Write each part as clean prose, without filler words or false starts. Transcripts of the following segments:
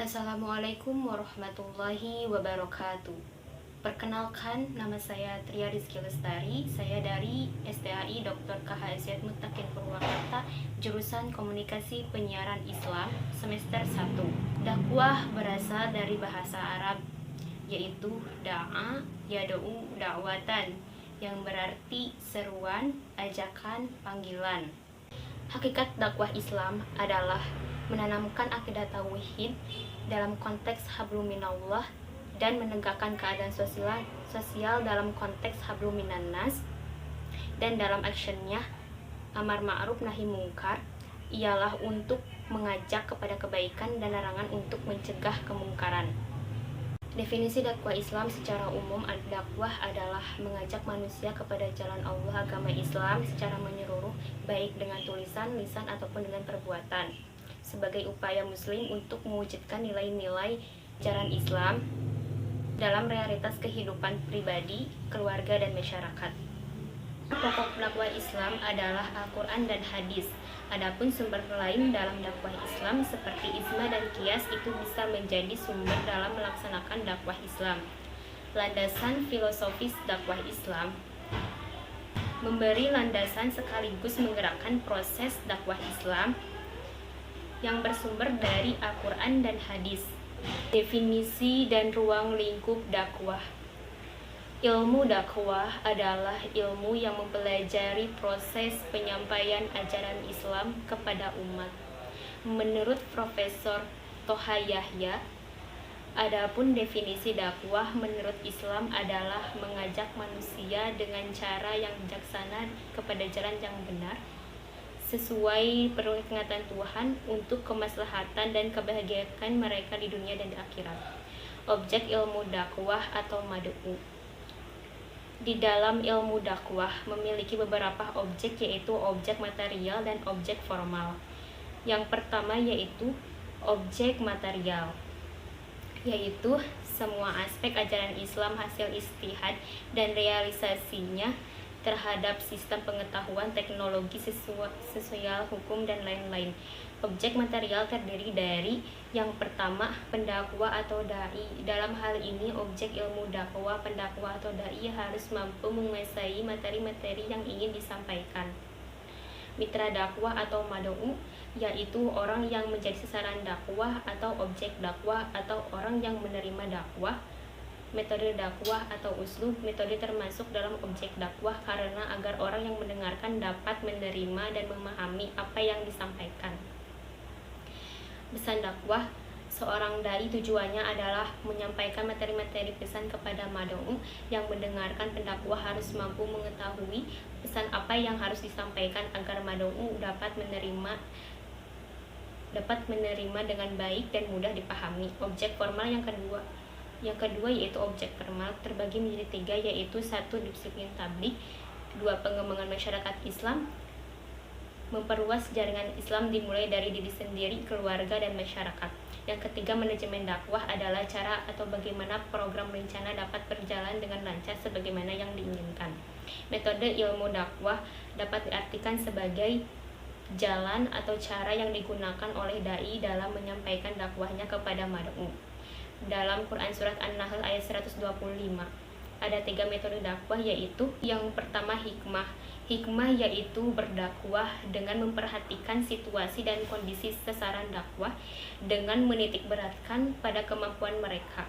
Assalamualaikum warahmatullahi wabarakatuh. Perkenalkan, nama saya Tria Rizky Lestari. Saya dari STAI Dr. KHZ Mutakin Purwakarta, jurusan Komunikasi Penyiaran Islam, semester 1. Dakwah berasal dari bahasa Arab, yaitu da'a, yad'u, da'watan, yang berarti seruan, ajakan, panggilan. Hakikat dakwah Islam adalah menanamkan akidah tauhid dalam konteks hablum minallah dan menegakkan keadaan sosial dalam konteks hablum minannas, dan dalam actionnya amar ma'ruf nahi mungkar ialah untuk mengajak kepada kebaikan dan larangan untuk mencegah kemungkaran. Definisi dakwah Islam secara umum, dakwah adalah mengajak manusia kepada jalan Allah agama Islam secara menyeluruh, baik dengan tulisan, lisan, ataupun dengan perbuatan, sebagai upaya muslim untuk mewujudkan nilai-nilai ajaran Islam dalam realitas kehidupan pribadi, keluarga, dan masyarakat. Pokok dakwah Islam adalah Al-Quran dan hadis. Adapun sumber lain dalam dakwah Islam seperti ijma dan qiyas itu bisa menjadi sumber dalam melaksanakan dakwah Islam. Landasan filosofis dakwah Islam memberi landasan sekaligus menggerakkan proses dakwah Islam yang bersumber dari Al-Quran dan hadis. Definisi dan ruang lingkup dakwah. Ilmu dakwah adalah ilmu yang mempelajari proses penyampaian ajaran Islam kepada umat. Menurut Profesor Toha Yahya, adapun definisi dakwah menurut Islam adalah mengajak manusia dengan cara yang bijaksana kepada jalan yang benar, sesuai peringatan Tuhan untuk kemaslahatan dan kebahagiaan mereka di dunia dan di akhirat. Objek ilmu dakwah atau mad'u. Di dalam ilmu dakwah memiliki beberapa objek, yaitu objek material dan objek formal. Yang pertama yaitu objek material, yaitu semua aspek ajaran Islam hasil ijtihad dan realisasinya terhadap sistem pengetahuan, teknologi, sosial, hukum, dan lain-lain. Objek material terdiri dari yang pertama, pendakwa atau dai. Dalam hal ini, objek ilmu dakwah, pendakwa atau dai harus mampu menguasai materi-materi yang ingin disampaikan. Mitra dakwah atau mad'u, yaitu orang yang menjadi sasaran dakwah atau objek dakwah atau orang yang menerima dakwah. Metode dakwah atau uslub, metode termasuk dalam objek dakwah karena agar orang yang mendengarkan dapat menerima dan memahami apa yang disampaikan. Pesan dakwah, seorang dai tujuannya adalah menyampaikan materi-materi pesan kepada mad'u. Yang mendengarkan pendakwah harus mampu mengetahui pesan apa yang harus disampaikan agar mad'u dapat menerima dengan baik dan mudah dipahami. Objek formal yang kedua yaitu objek formal terbagi menjadi 3, yaitu 1. Disiplin tabligh, 2. Pengembangan masyarakat Islam, memperluas jaringan Islam dimulai dari diri sendiri, keluarga, dan masyarakat. Yang ketiga, manajemen dakwah adalah cara atau bagaimana program rencana dapat berjalan dengan lancar sebagaimana yang diinginkan. Metode ilmu dakwah dapat diartikan sebagai jalan atau cara yang digunakan oleh dai dalam menyampaikan dakwahnya kepada mad'u. Dalam Quran Surat An-Nahl ayat 125 ada 3 metode dakwah, yaitu yang pertama hikmah. Hikmah yaitu berdakwah dengan memperhatikan situasi dan kondisi sasaran dakwah dengan menitikberatkan pada kemampuan mereka,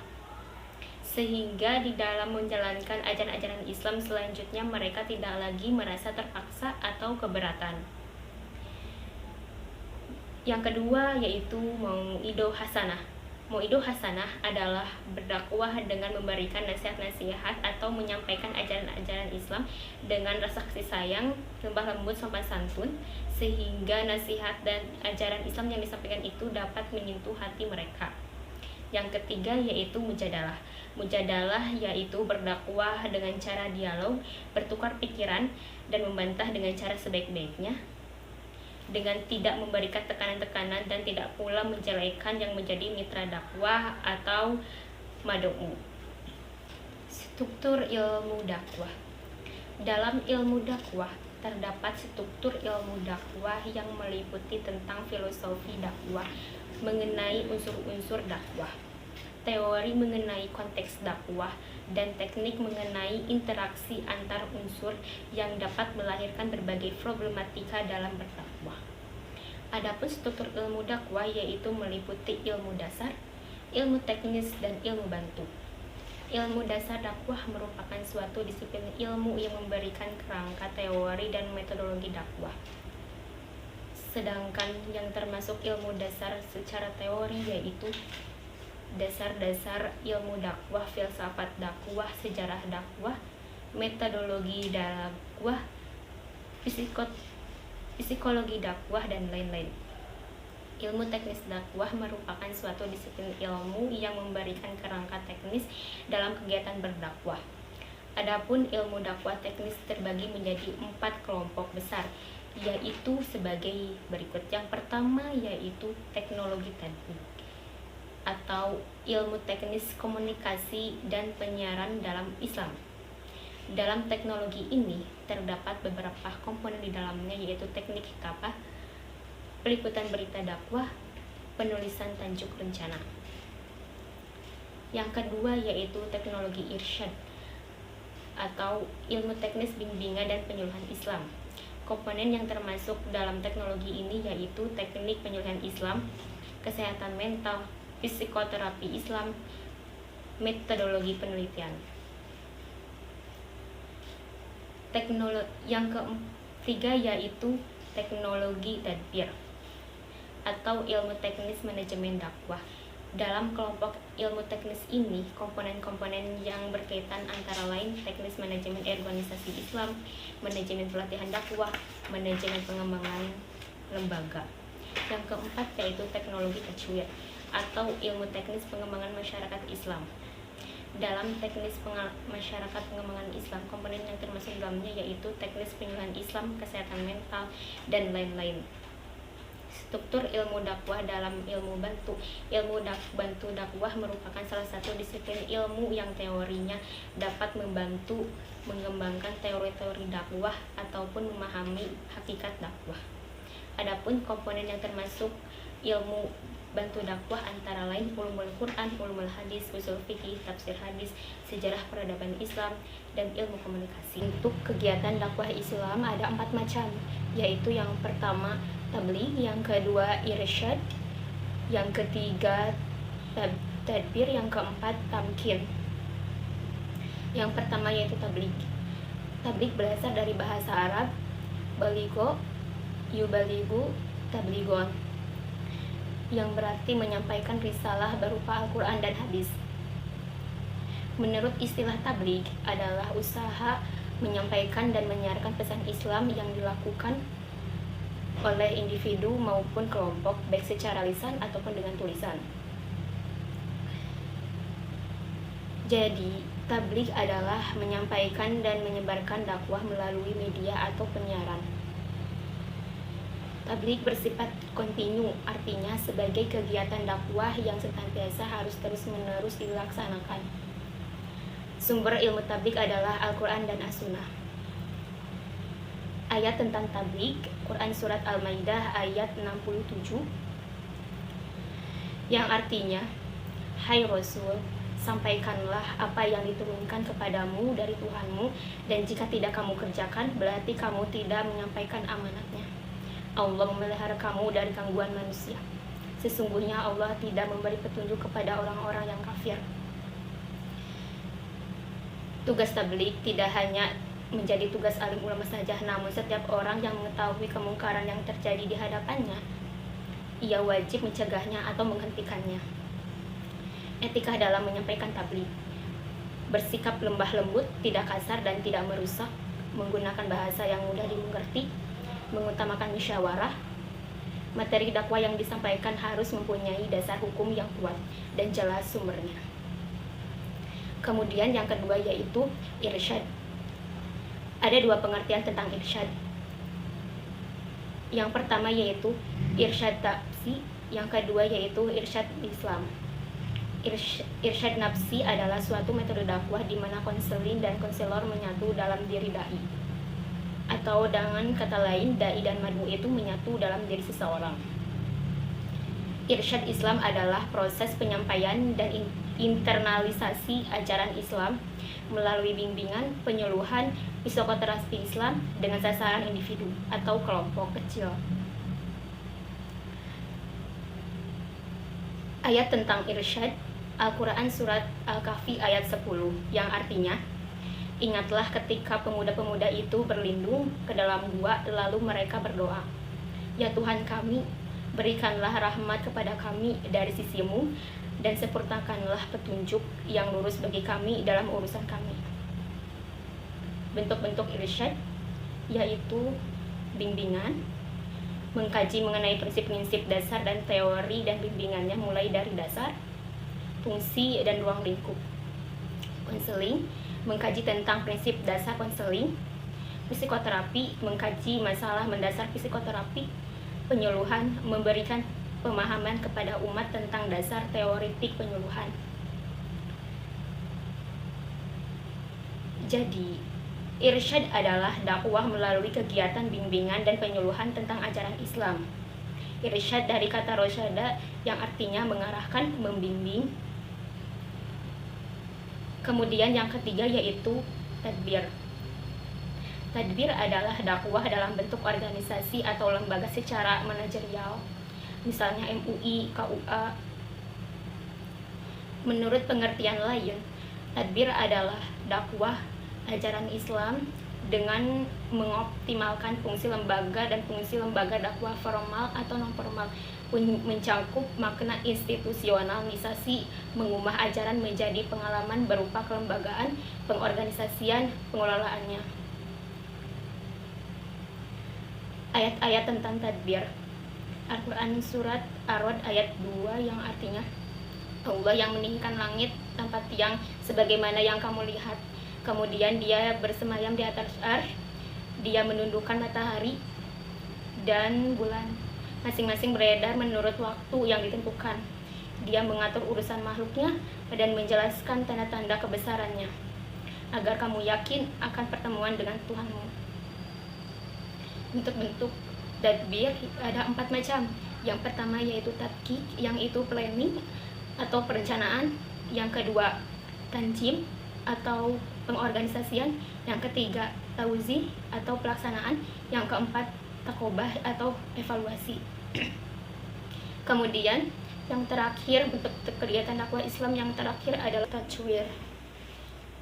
sehingga di dalam menjalankan ajaran-ajaran Islam selanjutnya mereka tidak lagi merasa terpaksa atau keberatan. Yang kedua yaitu mau'idoh hasanah. Mau'idoh hasanah adalah berdakwah dengan memberikan nasihat-nasihat atau menyampaikan ajaran-ajaran Islam dengan rasa kasih sayang, lembah lembut, sopan santun, sehingga nasihat dan ajaran Islam yang disampaikan itu dapat menyentuh hati mereka. Yang ketiga yaitu mujadalah. Mujadalah yaitu berdakwah dengan cara dialog, bertukar pikiran, dan membantah dengan cara sebaik-baiknya, dengan tidak memberikan tekanan-tekanan dan tidak pula menjelekan yang menjadi mitra dakwah atau mad'u. Struktur ilmu dakwah. Dalam ilmu dakwah terdapat struktur ilmu dakwah yang meliputi tentang filosofi dakwah, mengenai unsur-unsur dakwah, teori mengenai konteks dakwah, dan teknik mengenai interaksi antar unsur yang dapat melahirkan berbagai problematika dalam berdakwah. Adapun struktur ilmu dakwah yaitu meliputi ilmu dasar, ilmu teknis, dan ilmu bantu. Ilmu dasar dakwah merupakan suatu disiplin ilmu yang memberikan kerangka teori dan metodologi dakwah. Sedangkan yang termasuk ilmu dasar secara teori yaitu dasar-dasar ilmu dakwah, filsafat dakwah, sejarah dakwah, metodologi dakwah, psikologi dakwah, dan lain-lain. Ilmu teknis dakwah merupakan suatu disiplin ilmu yang memberikan kerangka teknis dalam kegiatan berdakwah. Adapun ilmu dakwah teknis terbagi menjadi 4 kelompok besar, yaitu sebagai berikut. Yang pertama yaitu teknologi teknik atau ilmu teknis komunikasi dan penyiaran dalam Islam. Dalam teknologi ini terdapat beberapa komponen di dalamnya, yaitu teknik kitabah, peliputan berita dakwah, penulisan tajuk rencana. Yang kedua yaitu teknologi irsyad atau ilmu teknis bimbingan dan penyuluhan Islam. Komponen yang termasuk dalam teknologi ini yaitu teknik penyuluhan Islam, kesehatan mental, psikoterapi Islam, metodologi penelitian. Yang ketiga yaitu teknologi tadbir atau ilmu teknis manajemen dakwah. Dalam kelompok ilmu teknis ini, komponen-komponen yang berkaitan antara lain teknis manajemen organisasi Islam, manajemen pelatihan dakwah, manajemen pengembangan lembaga. Yang keempat yaitu teknologi tajwid atau ilmu teknis pengembangan masyarakat Islam. Dalam teknis masyarakat pengembangan Islam, komponen yang termasuk dalamnya yaitu teknis penyuluhan Islam, kesehatan mental, dan lain-lain. Struktur ilmu dakwah dalam ilmu bantu. Ilmu bantu dakwah merupakan salah satu disiplin ilmu yang teorinya dapat membantu mengembangkan teori-teori dakwah ataupun memahami hakikat dakwah. Adapun komponen yang termasuk ilmu bantu dakwah antara lain ulumul Quran, ulumul hadis, usul fikih, tafsir hadis, sejarah peradaban Islam, dan ilmu komunikasi. Untuk kegiatan dakwah Islam ada 4 macam, yaitu yang pertama tabligh, yang kedua irsyad, yang ketiga tadbir, yang keempat tamkin. Yang pertama yaitu tabligh. Tabligh berasal dari bahasa Arab baligho, yubaligu, tabligon, yang berarti menyampaikan risalah berupa Al-Quran dan hadis. Menurut istilah tabligh adalah usaha menyampaikan dan menyiarkan pesan Islam yang dilakukan oleh individu maupun kelompok, baik secara lisan ataupun dengan tulisan. Jadi, tabligh adalah menyampaikan dan menyebarkan dakwah melalui media atau penyiaran. Tabligh bersifat kontinu, artinya sebagai kegiatan dakwah yang senantiasa harus terus-menerus dilaksanakan. Sumber ilmu tabligh adalah Al-Quran dan As-Sunnah. Ayat tentang tabligh, Quran Surat Al-Maidah ayat 67, yang artinya, "Hai Rasul, sampaikanlah apa yang diturunkan kepadamu dari Tuhanmu, dan jika tidak kamu kerjakan, berarti kamu tidak menyampaikan amanatnya. Allah memelihara kamu dari gangguan manusia. Sesungguhnya Allah tidak memberi petunjuk kepada orang-orang yang kafir." Tugas tabligh tidak hanya menjadi tugas alim ulama saja, namun setiap orang yang mengetahui kemungkaran yang terjadi di hadapannya, ia wajib mencegahnya atau menghentikannya. Etika dalam menyampaikan tabligh: bersikap lembah lembut, tidak kasar dan tidak merusak, menggunakan bahasa yang mudah dimengerti, mengutamakan musyawarah. Materi dakwah yang disampaikan harus mempunyai dasar hukum yang kuat dan jelas sumbernya. Kemudian yang kedua yaitu irsyad. Ada 2 pengertian tentang irsyad. Yang pertama yaitu irsyad nafsi, yang kedua yaitu irsyad Islam. Irsyad nafsi adalah suatu metode dakwah di mana konselin dan konselor menyatu dalam diri dai. Atau dengan kata lain, dai dan mad'u itu menyatu dalam diri seseorang. Irsyad Islam adalah proses penyampaian dan internalisasi ajaran Islam melalui bimbingan, penyuluhan, psikoterapi Islam dengan sasaran individu atau kelompok kecil. Ayat tentang irsyad, Al-Quran Surat Al-Kahfi ayat 10, yang artinya, ingatlah ketika pemuda-pemuda itu berlindung ke dalam gua, lalu mereka berdoa, ya Tuhan kami, berikanlah rahmat kepada kami dari sisimu, dan sempurnakanlah petunjuk yang lurus bagi kami dalam urusan kami. Bentuk-bentuk irsyad yaitu bimbingan, mengkaji mengenai prinsip-prinsip dasar dan teori dan bimbingannya mulai dari dasar, fungsi, dan ruang lingkup. Konseling, mengkaji tentang prinsip dasar konseling. Psikoterapi, mengkaji masalah mendasar psikoterapi. Penyuluhan, memberikan pemahaman kepada umat tentang dasar teoretik penyuluhan. Jadi, irsyad adalah dakwah melalui kegiatan bimbingan dan penyuluhan tentang ajaran Islam. Irsyad dari kata rosyada yang artinya mengarahkan, membimbing. Kemudian yang ketiga yaitu tadbir. Tadbir adalah dakwah dalam bentuk organisasi atau lembaga secara manajerial, misalnya MUI, KUA. Menurut pengertian lain, tadbir adalah dakwah ajaran Islam dengan mengoptimalkan fungsi lembaga dan fungsi lembaga dakwah formal atau non-formal, mencakup makna institusionalisasi, mengubah ajaran menjadi pengalaman berupa kelembagaan, pengorganisasian, pengelolaannya. Ayat-ayat tentang tadbir. Al-Quran Surat Ar-Ra'd ayat 2 yang artinya, Allah yang meninggikan langit tanpa tiang sebagaimana yang kamu lihat. Kemudian dia bersemayam di atas arsy, dia menundukkan matahari dan bulan, masing-masing beredar menurut waktu yang ditentukan. Dia mengatur urusan makhluknya dan menjelaskan tanda-tanda kebesarannya, agar kamu yakin akan pertemuan dengan Tuhanmu. Bentuk-bentuk tadbir ada 4 macam. Yang pertama yaitu tadqiq, yang itu planning atau perencanaan. Yang kedua tanjim atau pengorganisasian. Yang ketiga tauzi atau pelaksanaan. Yang keempat takobah atau evaluasi. Kemudian yang terakhir, bentuk kegiatan dakwah Islam yang terakhir adalah tajwir,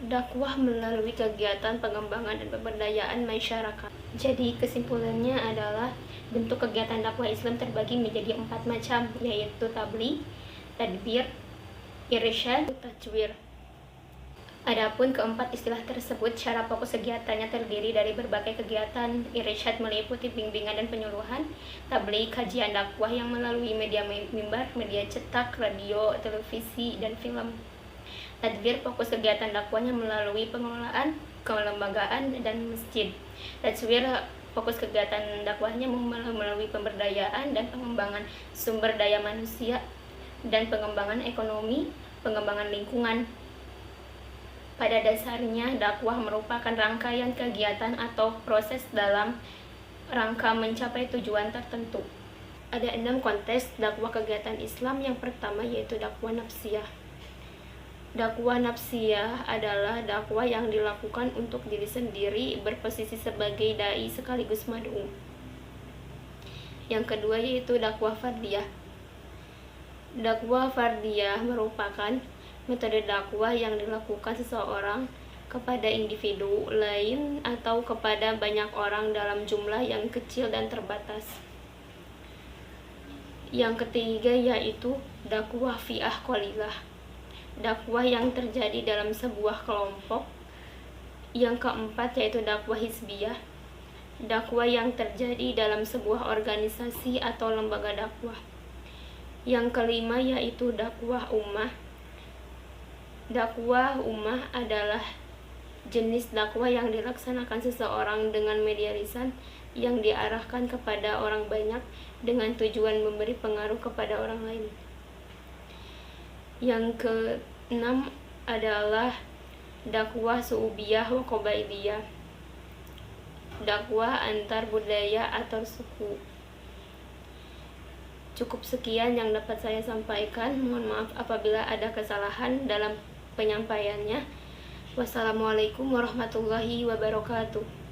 dakwah melalui kegiatan pengembangan dan pemberdayaan masyarakat. Jadi kesimpulannya adalah bentuk kegiatan dakwah Islam terbagi menjadi 4 macam, yaitu tabligh, tadbir, irsyad, tajwir. Adapun keempat istilah tersebut, secara fokus kegiatannya terdiri dari berbagai kegiatan. Irsyad meliputi bimbingan dan penyuluhan, tabligh kajian dakwah yang melalui media mimbar, media cetak, radio, televisi, dan film. Tadbir fokus kegiatan dakwahnya melalui pengelolaan, kelembagaan, dan masjid. Tajwir fokus kegiatan dakwahnya melalui pemberdayaan dan pengembangan sumber daya manusia dan pengembangan ekonomi, pengembangan lingkungan. Pada dasarnya, dakwah merupakan rangkaian kegiatan atau proses dalam rangka mencapai tujuan tertentu. Ada 6 konteks dakwah kegiatan Islam. Yang pertama yaitu dakwah nafsiyah. Dakwah nafsiyah adalah dakwah yang dilakukan untuk diri sendiri, berposisi sebagai dai sekaligus mad'u. Yang kedua yaitu dakwah fardiyah. Dakwah fardiyah merupakan metode dakwah yang dilakukan seseorang kepada individu lain atau kepada banyak orang dalam jumlah yang kecil dan terbatas. Yang ketiga yaitu dakwah fi'ah qalilah, dakwah yang terjadi dalam sebuah kelompok. Yang keempat yaitu dakwah hizbiyah, dakwah yang terjadi dalam sebuah organisasi atau lembaga dakwah. Yang kelima yaitu dakwah ummah. Dakwah ummah adalah jenis dakwah yang dilaksanakan seseorang dengan media lisan yang diarahkan kepada orang banyak dengan tujuan memberi pengaruh kepada orang lain. Yang keenam adalah dakwah su'ubiyah wa qabailiyah, dakwah antar budaya atau suku. Cukup sekian yang dapat saya sampaikan. Mohon maaf apabila ada kesalahan dalam penyampaiannya. Wassalamualaikum warahmatullahi wabarakatuh.